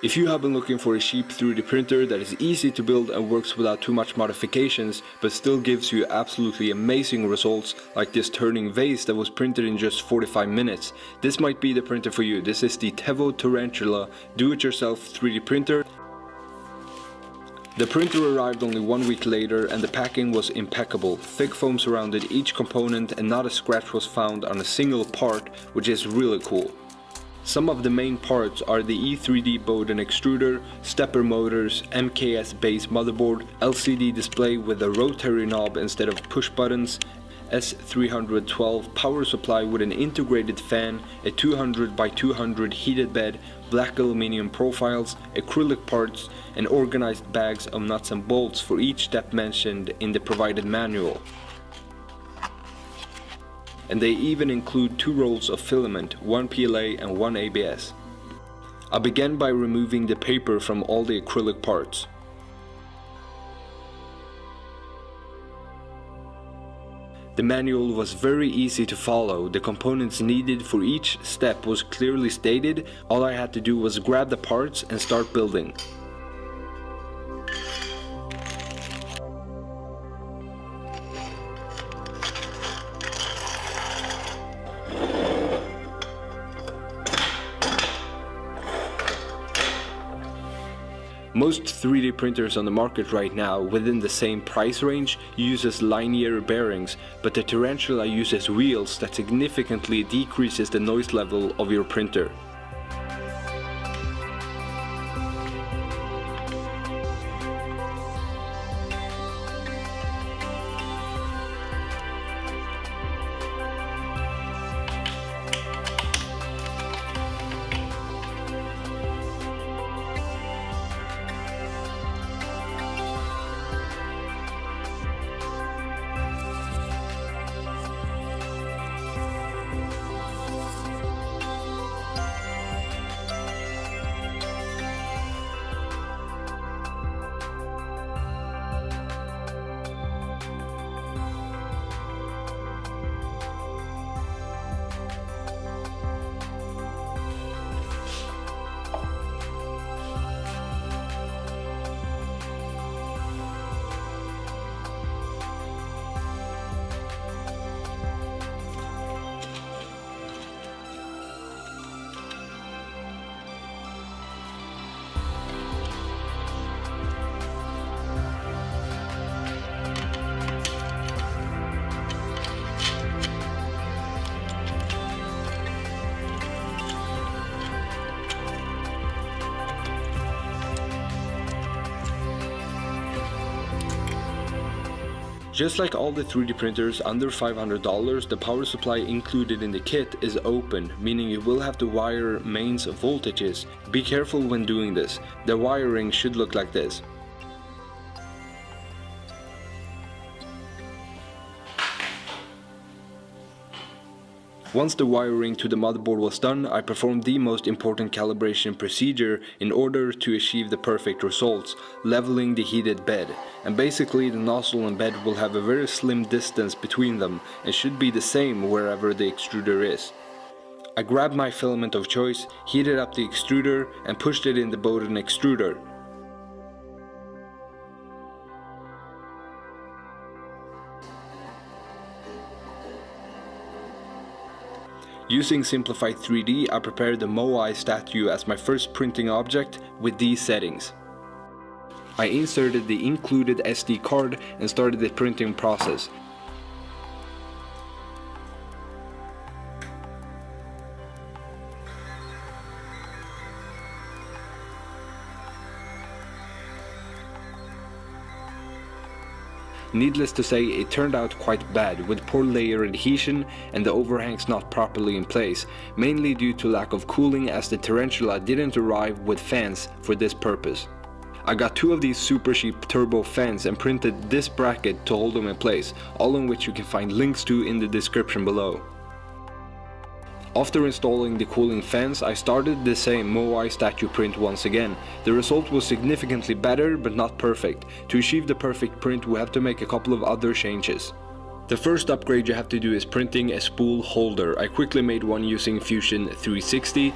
If you have been looking for a cheap 3D printer that is easy to build and works without too much modifications but still gives you absolutely amazing results like this turning vase that was printed in just 45 minutes, this might be the printer for you. This is the Tevo Tarantula do-it-yourself 3D printer. The printer arrived only 1 week later and the packing was impeccable. Thick foam surrounded each component and not a scratch was found on a single part, which is really cool. Some of the main parts are the E3D Bowden extruder, stepper motors, MKS base motherboard, LCD display with a rotary knob instead of push buttons, S312 power supply with an integrated fan, a 200 by 200 heated bed, black aluminum profiles, acrylic parts, and organized bags of nuts and bolts for each step mentioned in the provided manual. And they even include 2 rolls of filament, 1 PLA and 1 ABS. I began by removing the paper from all the acrylic parts. The manual was very easy to follow. The components needed for each step was clearly stated. All I had to do was grab the parts and start building. Most 3D printers on the market right now within the same price range uses linear bearings, but the Tarantula uses wheels that significantly decreases the noise level of your printer. Just like all the 3D printers under $500, the power supply included in the kit is open, meaning you will have to wire mains voltages. Be careful when doing this. The wiring should look like this. Once the wiring to the motherboard was done, I performed the most important calibration procedure in order to achieve the perfect results, leveling the heated bed. And basically the nozzle and bed will have a very slim distance between them and should be the same wherever the extruder is. I grabbed my filament of choice, heated up the extruder and pushed it in the Bowden extruder. Using Simplified 3D, I prepared the Moai statue as my first printing object with these settings. I inserted the included SD card and started the printing process. Needless to say, it turned out quite bad, with poor layer adhesion and the overhangs not properly in place, mainly due to lack of cooling as the Tarantula didn't arrive with fans for this purpose. I got 2 of these super cheap turbo fans and printed this bracket to hold them in place, all in which you can find links to in the description below. After installing the cooling fans, I started the same Moai statue print once again. The result was significantly better, but not perfect. To achieve the perfect print, we have to make a couple of other changes. The first upgrade you have to do is printing a spool holder. I quickly made one using Fusion 360.